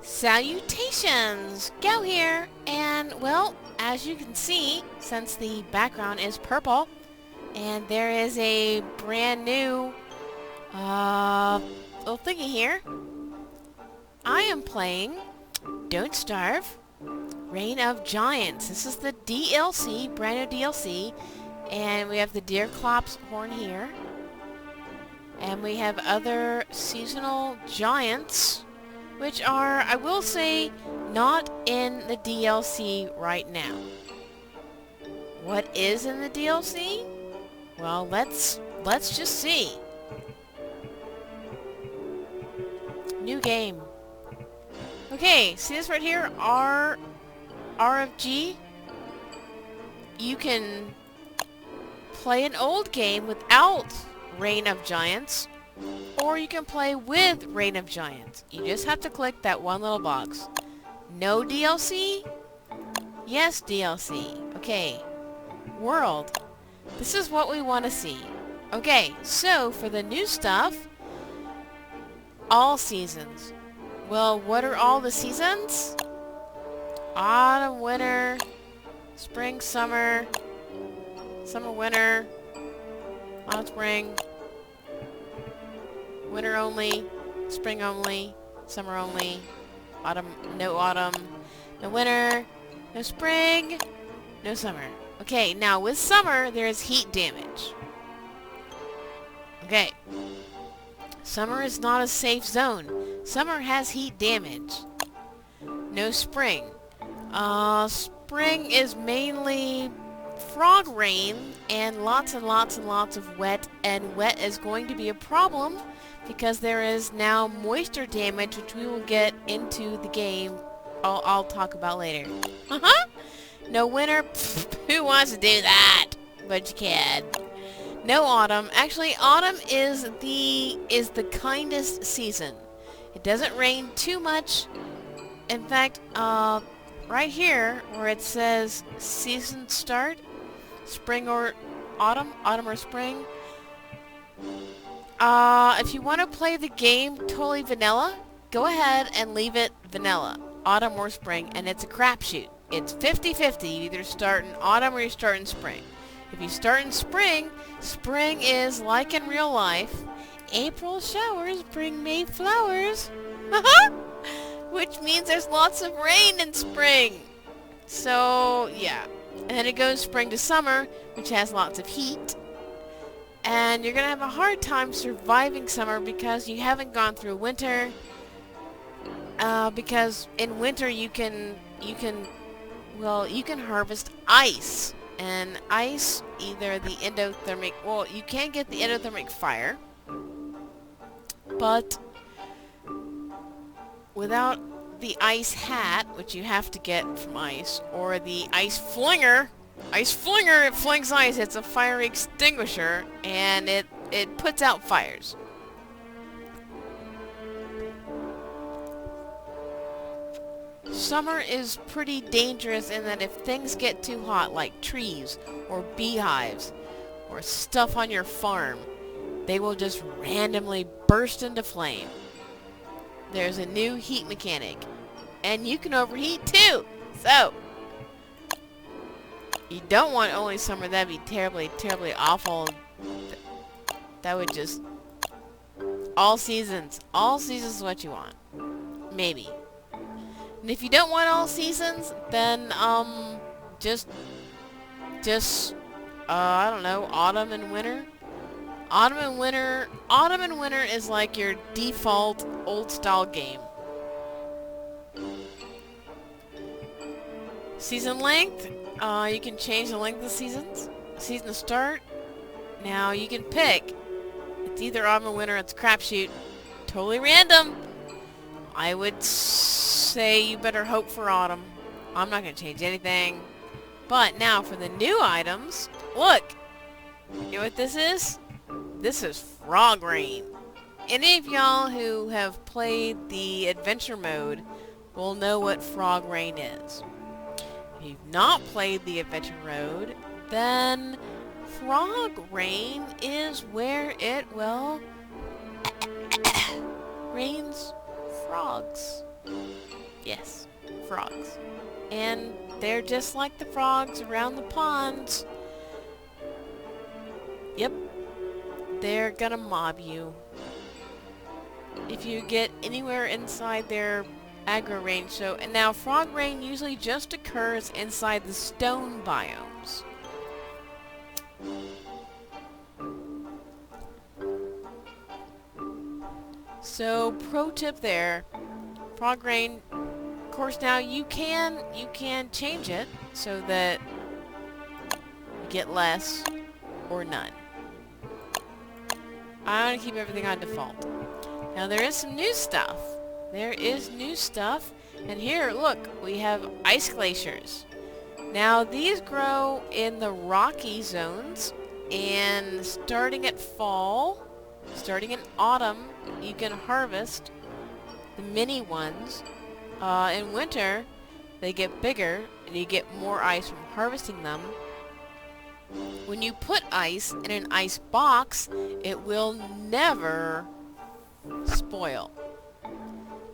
Salutations! Go here! And, well, as you can see, since the background is purple, and there is a brand new, little thingy here, I am playing Don't Starve, Reign of Giants. This is the DLC, brand new DLC, and we have the Deer Clops horn here, and we have other seasonal giants, which are, I will say, not in the DLC right now. What is in the DLC? Well, let's just see. New game. Okay, see this right here? RFG. You can play an old game without Reign of Giants, or you can play with Reign of Giants. You just have to click that one little box. No DLC? Yes, DLC. Okay. World. This is what we want to see. Okay, so for the new stuff, all seasons. Well, what are all the seasons? Autumn, winter, spring, summer, summer, winter, autumn, spring, winter only, spring only, summer only, autumn, no winter, no spring, no summer. Okay, now with summer, there's heat damage. Okay. Summer is not a safe zone. Summer has heat damage. No spring. Spring is mainly frog rain and lots of wet, and wet is going to be a problem because there is now moisture damage, which we will get into the game. I'll talk about later. No winter. Pfft, who wants to do that? But you can. No autumn. Actually, autumn is the kindest season. It doesn't rain too much. In fact, right here where it says season start, spring or autumn or spring. If you want to play the game totally vanilla, go ahead and leave it vanilla, autumn or spring, and it's a crapshoot. It's 50-50. You either start in autumn or you start in spring. If you start in spring, spring is like in real life. April showers bring May flowers. Which means there's lots of rain in spring. So, yeah. And then it goes spring to summer, which has lots of heat. And you're going to have a hard time surviving summer because you haven't gone through winter. Because in winter you can harvest ice. And ice, either the endothermic, well, you can get the endothermic fire, but without the ice hat, which you have to get from ice, or the ice flinger, it flings ice, it's a fire extinguisher, and it puts out fires. Summer is pretty dangerous in that if things get too hot, like trees or beehives or stuff on your farm, they will just randomly burst into flame. There's a new heat mechanic, and you can overheat too. So, you don't want only summer. That'd be terribly awful. That would just... all seasons. All seasons is what you want. Maybe. And if you don't want all seasons, then, just, I don't know, autumn and winter? Autumn and winter is like your default old-style game. Season length, you can change the length of the seasons. Season to start, now you can pick. It's either autumn or winter, it's a crapshoot. Totally random. I would say you better hope for autumn. I'm not going to change anything. But now for the new items, look! You know what this is? This is frog rain. Any of y'all who have played the adventure mode will know what frog rain is. If you've not played the adventure mode, then frog rain is where it, well, rains frogs. Yes, frogs. And they're just like the frogs around the ponds. Yep, they're gonna mob you. If you get anywhere inside their aggro range. So, and now frog rain usually just occurs inside the stone biomes. So, pro tip there, frog rain, of course now you can change it so that you get less or none. I want to keep everything on default. Now there is some new stuff. There is new stuff. And here, look, we have ice glaciers. Now these grow in the rocky zones, and starting at fall, starting in autumn, you can harvest the mini ones. In winter, they get bigger, and you get more ice from harvesting them. When you put ice in an ice box, it will never spoil.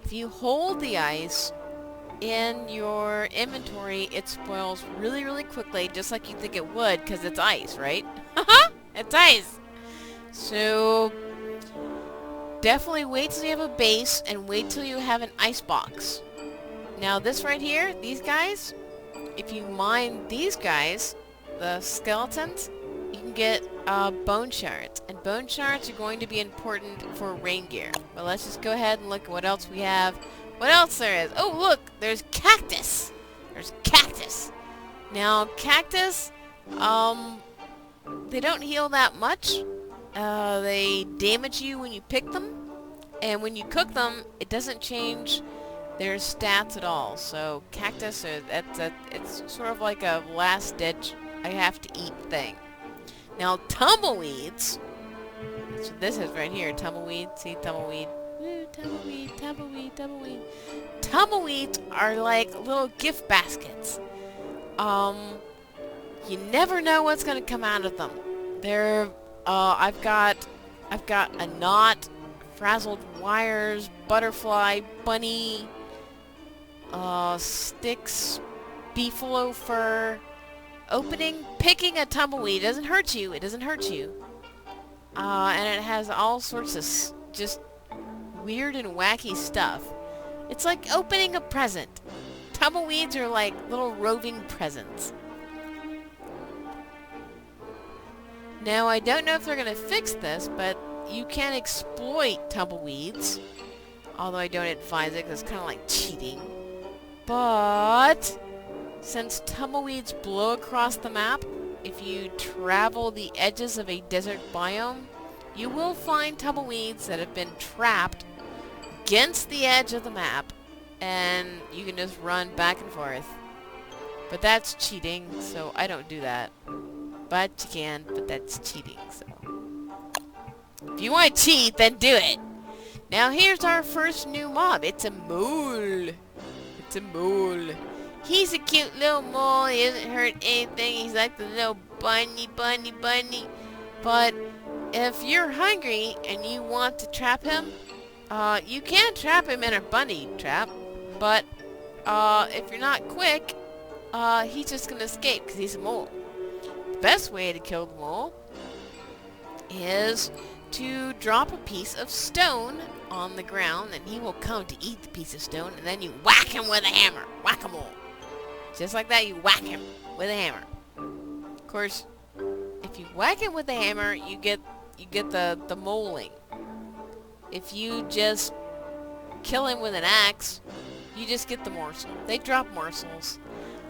If you hold the ice in your inventory, it spoils really, really quickly, just like you think it would, because it's ice, right? It's ice! So, definitely wait till you have a base, and wait till you have an ice box. Now this right here, these guys, if you mine these guys, the skeletons, you can get bone shards, and bone shards are going to be important for rain gear. But let's just go ahead and look at what else we have. What else there is? Oh look, there's cactus. There's cactus. Now cactus, they don't heal that much. They damage you when you pick them, and when you cook them, it doesn't change their stats at all. So cactus, it's sort of like a last ditch, I have to eat thing. Now tumbleweeds, so this is right here, tumbleweed, see tumbleweed, woo, tumbleweed, tumbleweed, tumbleweed. Tumbleweeds are like little gift baskets. You never know what's gonna come out of them. They're, I've got a knot, frazzled wires, butterfly, bunny, sticks, beefalo fur. Picking a tumbleweed doesn't hurt you. It doesn't hurt you. And it has all sorts of just weird and wacky stuff. It's like opening a present. Tumbleweeds are like little roving presents. Now, I don't know if they're going to fix this, but you can exploit tumbleweeds. Although I don't advise it because it's kind of like cheating. But since tumbleweeds blow across the map, if you travel the edges of a desert biome, you will find tumbleweeds that have been trapped against the edge of the map, and you can just run back and forth. But that's cheating, so I don't do that. But you can, but that's cheating, so if you want to cheat, then do it. Now here's our first new mob. It's a mole. It's a mole. He's a cute little mole. He doesn't hurt anything. He's like the little bunny. But if you're hungry and you want to trap him, you can trap him in a bunny trap. But if you're not quick, he's just gonna escape because he's a mole. The best way to kill the mole is to drop a piece of stone on the ground, and he will come to eat the piece of stone, and then you whack him with a hammer. Whack-a-mole. Just like that, you whack him with a hammer. Of course, if you whack him with a hammer, you get the moling. If you just kill him with an axe, you just get the morsel. They drop morsels.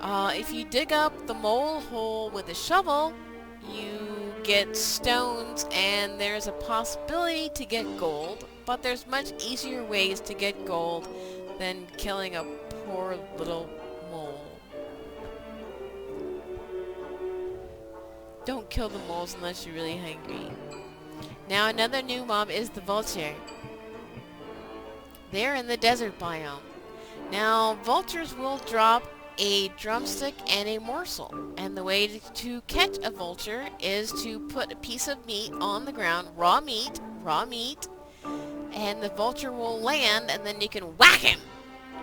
If you dig up the mole hole with a shovel, you get stones, and there's a possibility to get gold, but there's much easier ways to get gold than killing a poor little mole. Don't kill the moles unless you're really hungry. Now another new mob is the vulture. They're in the desert biome. Now vultures will drop a drumstick and a morsel, and the way to catch a vulture is to put a piece of meat on the ground, raw meat, and the vulture will land, and then you can whack him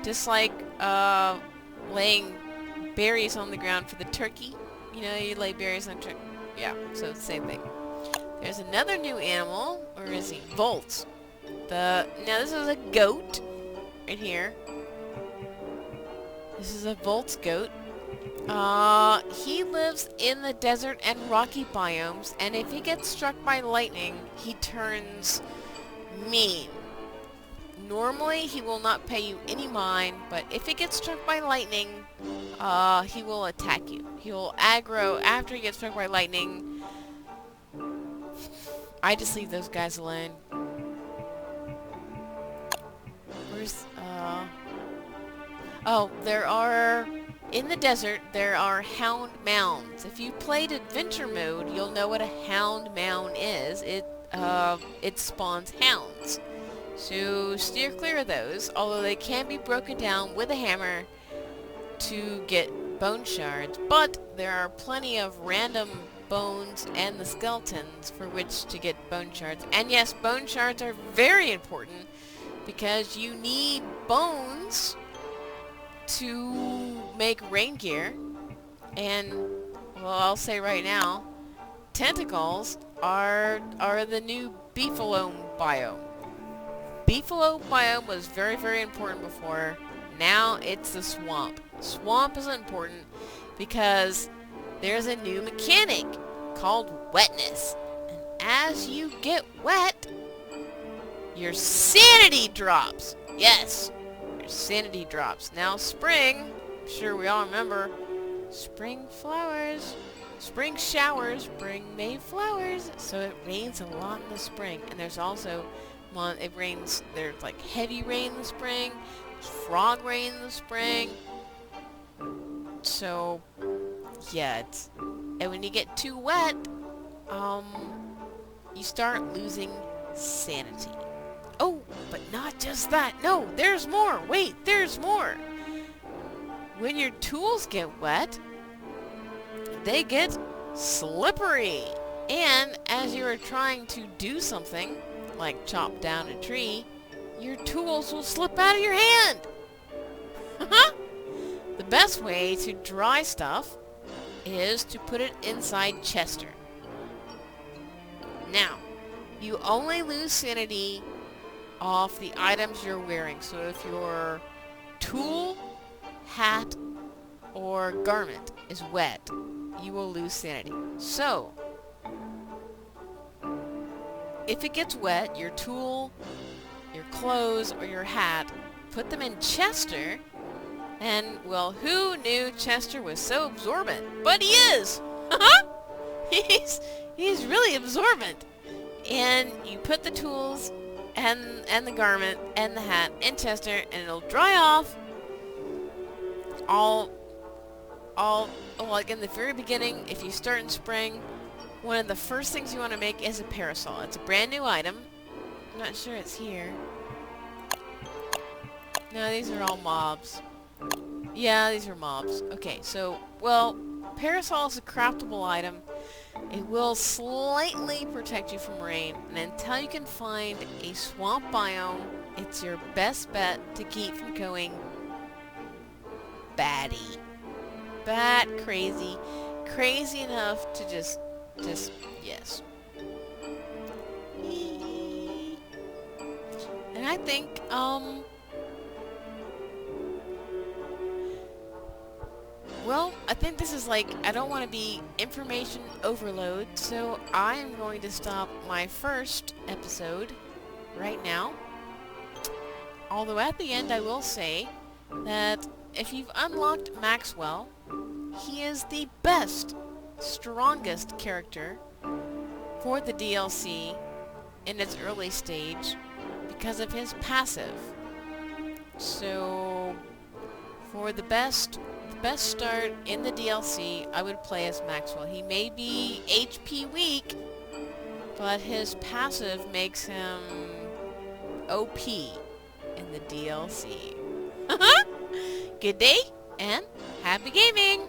Just like laying berries on the ground for the turkey. You know, you lay berries on turkey. Yeah, so same thing. There's another new animal. Where is he? Volt. Now this is a goat right here. This is a Volt's goat. He lives in the desert and rocky biomes, and if he gets struck by lightning, he turns mean. Normally, he will not pay you any mind, but if he gets struck by lightning, he will attack you. He will aggro after he gets struck by lightning. I just leave those guys alone. Where's, oh, in the desert, there are hound mounds. If you played adventure mode, you'll know what a hound mound is. It spawns hounds. So steer clear of those, although they can be broken down with a hammer to get bone shards. But there are plenty of random bones and the skeletons for which to get bone shards. And yes, bone shards are very important because you need bones to make rain gear. And, well, I'll say right now, tentacles are the new beefalo biome. Beefalo biome was very, very important before. Now it's the swamp. Swamp is important because there's a new mechanic called wetness. And as you get wet, your sanity drops. Yes, your sanity drops. Now spring, I'm sure we all remember, spring flowers, spring showers bring May flowers. So it rains a lot in the spring. And there's also, it rains, there's like heavy rain in the spring, there's frog rain in the spring. So, yeah, and when you get too wet, you start losing sanity. Oh, but not just that. No, there's more. Wait, there's more. When your tools get wet, they get slippery. And as you are trying to do something, like chop down a tree, your tools will slip out of your hand. The best way to dry stuff is to put it inside Chester. Now, you only lose sanity off the items you're wearing. So if your tool, hat, or garment is wet, you will lose sanity. So, if it gets wet, your tool, your clothes, or your hat, put them in Chester, and, well, who knew Chester was so absorbent? But he is! He's really absorbent. And you put the tools and the garment and the hat in Chester, and it'll dry off all like in the very beginning. If you start in spring, one of the first things you want to make is a parasol. It's a brand new item. I'm not sure it's here. No, these are all mobs. Yeah, these are mobs. Okay, so, well, parasol is a craftable item. It will slightly protect you from rain, and until you can find a swamp biome, it's your best bet to keep from going batty. Bat crazy. Crazy enough to just, yes. And I think, well, I think this is like, I don't want to be information overload, so I am going to stop my first episode right now. Although at the end I will say that if you've unlocked Maxwell, he is the best, strongest character for the DLC in its early stage because of his passive. So, for the best start in the DLC, I would play as Maxwell. He may be HP weak, but his passive makes him OP in the DLC. Good day, and happy gaming!